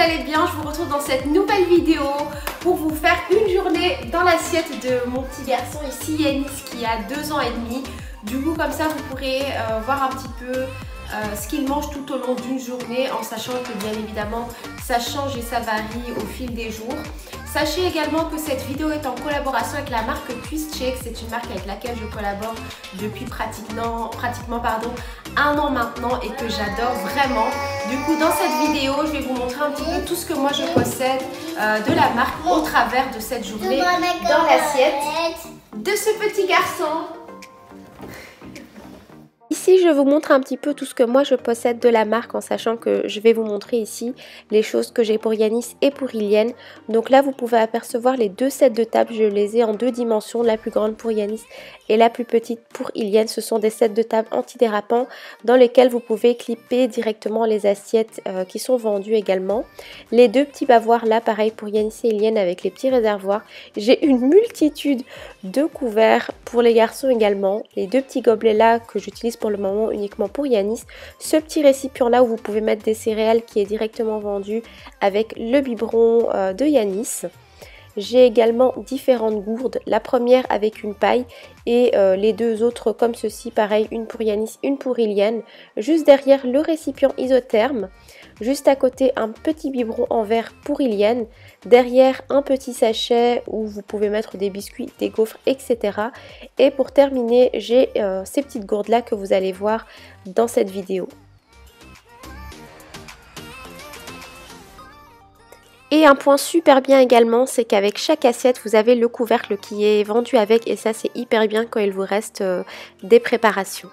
allez bien. Je vous retrouve dans cette nouvelle vidéo pour vous faire une journée dans l'assiette de mon petit garçon ici, Yanis, qui a 2 ans et demi. Du coup, comme ça, vous pourrez voir un petit peu ce qu'il mange tout au long d'une journée, en sachant que bien évidemment, ça change et ça varie au fil des jours. Sachez également que cette vidéo est en collaboration avec la marque Twistshake. C'est une marque avec laquelle je collabore depuis pratiquement 1 an maintenant et que j'adore vraiment. Du coup, dans cette vidéo, je vais vous montrer un petit peu tout ce que moi je possède de la marque au travers de cette journée dans l'assiette de ce petit garçon. Ici, je vous montre un petit peu tout ce que moi je possède de la marque, en sachant que je vais vous montrer ici les choses que j'ai pour Yanis et pour Ilienne. Donc là, vous pouvez apercevoir les 2 sets de table. Je les ai en 2 dimensions, la plus grande pour Yanis et la plus petite pour Ilienne. Ce sont des sets de table antidérapants dans lesquels vous pouvez clipper directement les assiettes qui sont vendues également. Les 2 petits bavoirs là, pareil pour Yanis et Ilienne avec les petits réservoirs. J'ai une multitude de couverts pour les garçons également. Les 2 petits gobelets là que j'utilise pour le moment uniquement pour Yanis. Ce petit récipient là où vous pouvez mettre des céréales qui est directement vendu avec le biberon de Yanis. J'ai également différentes gourdes, la première avec une paille et les 2 autres comme ceci, pareil, une pour Yanis, une pour Ilienne. Juste derrière le récipient isotherme, juste à côté un petit biberon en verre pour Ilienne, derrière un petit sachet où vous pouvez mettre des biscuits, des gaufres, etc. Et pour terminer, j'ai ces petites gourdes là que vous allez voir dans cette vidéo. Et un point super bien également, c'est qu'avec chaque assiette, vous avez le couvercle qui est vendu avec, et ça c'est hyper bien quand il vous reste des préparations.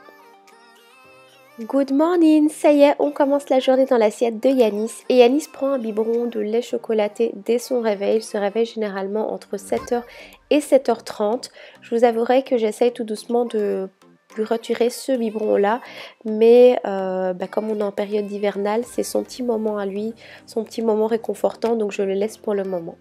Good morning, ça y est, on commence la journée dans l'assiette de Yanis. Et Yanis prend un biberon de lait chocolaté dès son réveil. Il se réveille généralement entre 7h et 7h30. Je vous avouerai que j'essaye tout doucement de lui retirer ce biberon là, mais comme on est en période hivernale, c'est son petit moment à lui, son petit moment réconfortant, donc je le laisse pour le moment.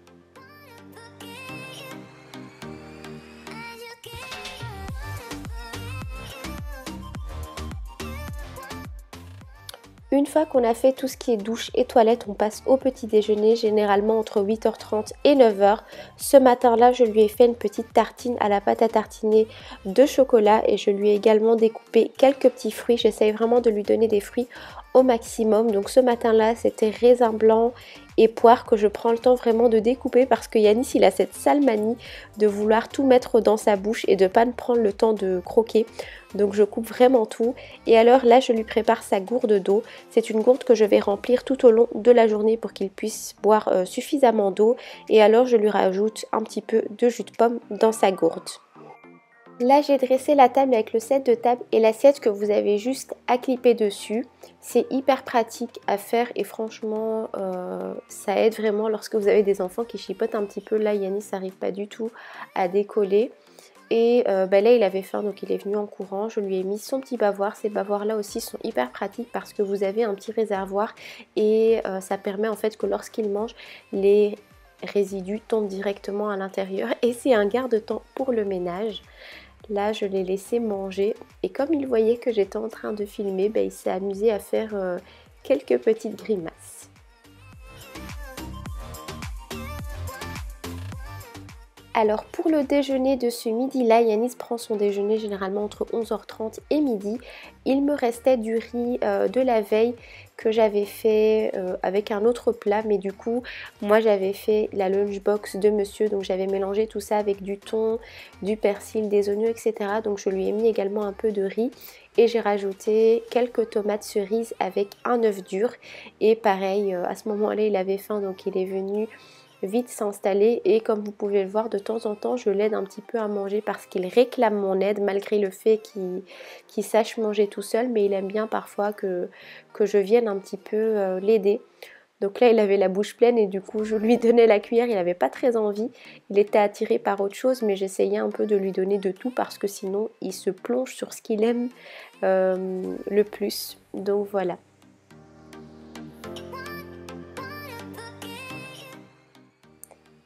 Une fois qu'on a fait tout ce qui est douche et toilette, on passe au petit déjeuner, généralement entre 8h30 et 9h. Ce matin-là, je lui ai fait une petite tartine à la pâte à tartiner de chocolat et je lui ai également découpé quelques petits fruits. J'essaye vraiment de lui donner des fruits au maximum. Donc ce matin-là, c'était raisin blanc et poire que je prends le temps vraiment de découper parce que Yanis, il a cette sale manie de vouloir tout mettre dans sa bouche et de pas prendre le temps de croquer. Donc je coupe vraiment tout. Et alors là, je lui prépare sa gourde d'eau. C'est une gourde que je vais remplir tout au long de la journée pour qu'il puisse boire suffisamment d'eau. Et alors je lui rajoute un petit peu de jus de pomme dans sa gourde. Là, j'ai dressé la table avec le set de table et l'assiette que vous avez juste à clipper dessus. C'est hyper pratique à faire et franchement, ça aide vraiment lorsque vous avez des enfants qui chipotent un petit peu. Là, Yanis n'arrive pas du tout à décoller. Et là, il avait faim, donc il est venu en courant. Je lui ai mis son petit bavoir. Ces bavoirs là aussi sont hyper pratiques parce que vous avez un petit réservoir et ça permet en fait que lorsqu'il mange, les résidus tombent directement à l'intérieur. Et c'est un garde-temps pour le ménage. Là, je l'ai laissé manger et comme il voyait que j'étais en train de filmer, il s'est amusé à faire quelques petites grimaces. Alors pour le déjeuner de ce midi-là, Yanis prend son déjeuner généralement entre 11h30 et midi. Il me restait du riz de la veille que j'avais fait avec un autre plat, mais du coup moi j'avais fait la lunchbox de monsieur, donc j'avais mélangé tout ça avec du thon, du persil, des oignons, etc. Donc je lui ai mis également un peu de riz et j'ai rajouté quelques tomates cerises avec un œuf dur. Et pareil, à ce moment-là il avait faim, donc il est venu vite s'installer et comme vous pouvez le voir, de temps en temps je l'aide un petit peu à manger parce qu'il réclame mon aide malgré le fait qu'il sache manger tout seul, mais il aime bien parfois que je vienne un petit peu l'aider. Donc là il avait la bouche pleine et du coup je lui donnais la cuillère, il n'avait pas très envie, il était attiré par autre chose, mais j'essayais un peu de lui donner de tout parce que sinon il se plonge sur ce qu'il aime le plus. Donc voilà.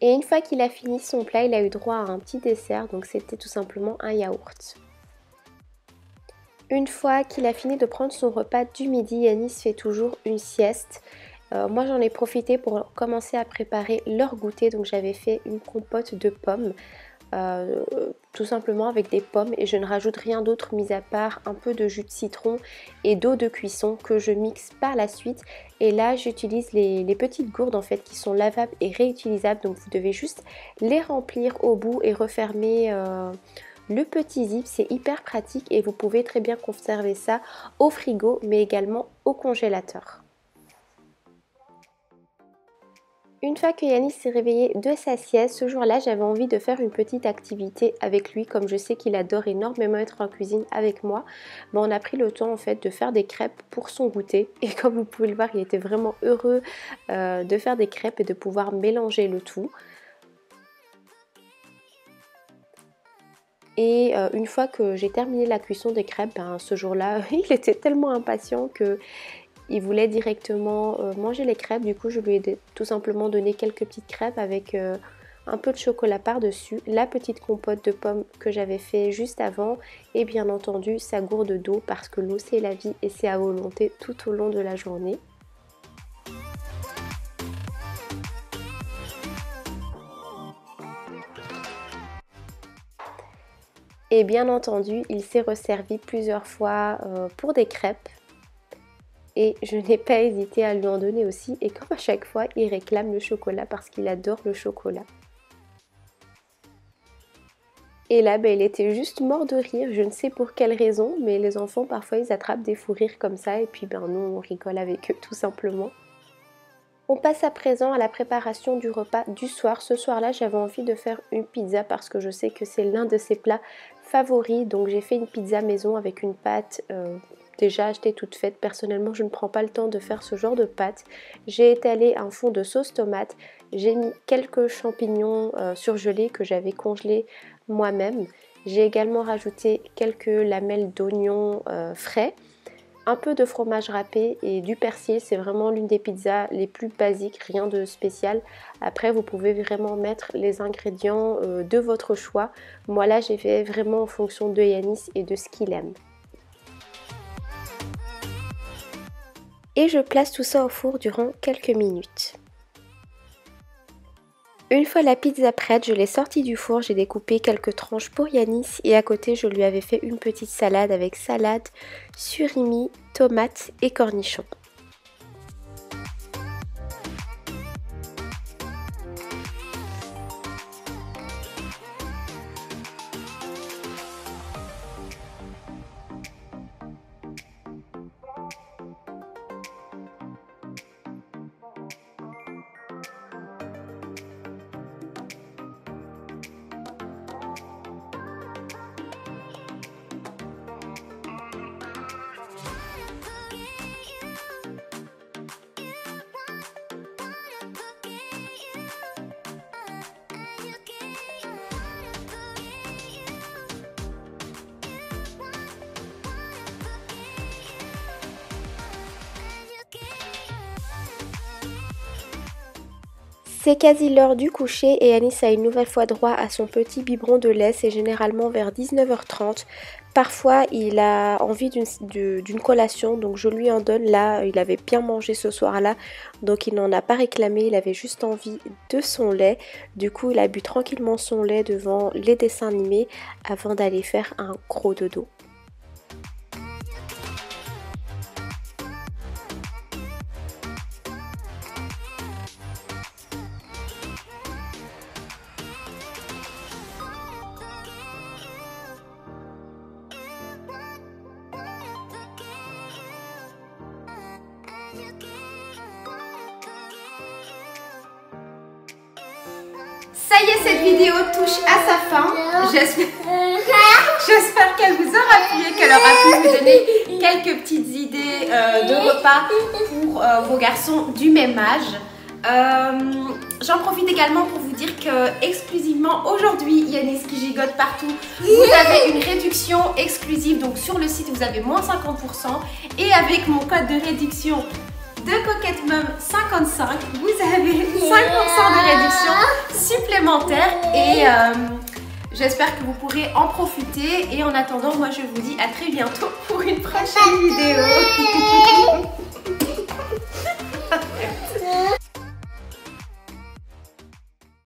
Et une fois qu'il a fini son plat, il a eu droit à un petit dessert, donc c'était tout simplement un yaourt. Une fois qu'il a fini de prendre son repas du midi, Yanis fait toujours une sieste. Moi j'en ai profité pour commencer à préparer leur goûter, donc j'avais fait une compote de pommes. Tout simplement avec des pommes et je ne rajoute rien d'autre mis à part un peu de jus de citron et d'eau de cuisson que je mixe par la suite. Et là j'utilise les petites gourdes en fait qui sont lavables et réutilisables, donc vous devez juste les remplir au bout et refermer le petit zip. C'est hyper pratique et vous pouvez très bien conserver ça au frigo mais également au congélateur. Une fois que Yanis s'est réveillé de sa sieste, ce jour-là, j'avais envie de faire une petite activité avec lui. Comme je sais qu'il adore énormément être en cuisine avec moi, on a pris le temps en fait de faire des crêpes pour son goûter. Et comme vous pouvez le voir, il était vraiment heureux de faire des crêpes et de pouvoir mélanger le tout. Et une fois que j'ai terminé la cuisson des crêpes, ce jour-là, il était tellement impatient que... il voulait directement manger les crêpes, du coup je lui ai tout simplement donné quelques petites crêpes avec un peu de chocolat par-dessus, la petite compote de pommes que j'avais fait juste avant et bien entendu sa gourde d'eau parce que l'eau c'est la vie et c'est à volonté tout au long de la journée. Et bien entendu il s'est resservi plusieurs fois pour des crêpes. Et je n'ai pas hésité à lui en donner aussi. Et comme à chaque fois, il réclame le chocolat parce qu'il adore le chocolat. Et là, il était juste mort de rire. Je ne sais pour quelle raison, mais les enfants, parfois, ils attrapent des fous rires comme ça. Et puis, nous, on rigole avec eux, tout simplement. On passe à présent à la préparation du repas du soir. Ce soir-là, j'avais envie de faire une pizza parce que je sais que c'est l'un de ses plats favoris. Donc, j'ai fait une pizza maison avec une pâte... déjà achetée toute faite. Personnellement je ne prends pas le temps de faire ce genre de pâte. J'ai étalé un fond de sauce tomate, j'ai mis quelques champignons surgelés que j'avais congelés moi-même. J'ai également rajouté quelques lamelles d'oignons frais, un peu de fromage râpé et du persil. C'est vraiment l'une des pizzas les plus basiques, rien de spécial. Après vous pouvez vraiment mettre les ingrédients de votre choix. Moi là j'ai fait vraiment en fonction de Yanis et de ce qu'il aime. Et je place tout ça au four durant quelques minutes. Une fois la pizza prête, je l'ai sortie du four, j'ai découpé quelques tranches pour Yanis et à côté je lui avais fait une petite salade avec salade, surimi, tomates et cornichons. C'est quasi l'heure du coucher et Yanis a une nouvelle fois droit à son petit biberon de lait. C'est généralement vers 19h30. Parfois il a envie d'une collation, donc je lui en donne. Là il avait bien mangé ce soir-là, donc il n'en a pas réclamé, il avait juste envie de son lait. Du coup il a bu tranquillement son lait devant les dessins animés avant d'aller faire un gros dodo. Ça y est, cette vidéo touche à sa fin. J'espère qu'elle vous aura plu et qu'elle aura pu vous donner quelques petites idées de repas pour vos garçons du même âge. J'en profite également pour vous dire que exclusivement aujourd'hui, Yanis qui gigote partout, vous avez une réduction exclusive. Donc sur le site, vous avez moins 50% et avec mon code de réduction de CoquetteMum55, vous avez 5% de réduction supplémentaire et j'espère que vous pourrez en profiter. Et en attendant, moi je vous dis à très bientôt pour une prochaine vidéo.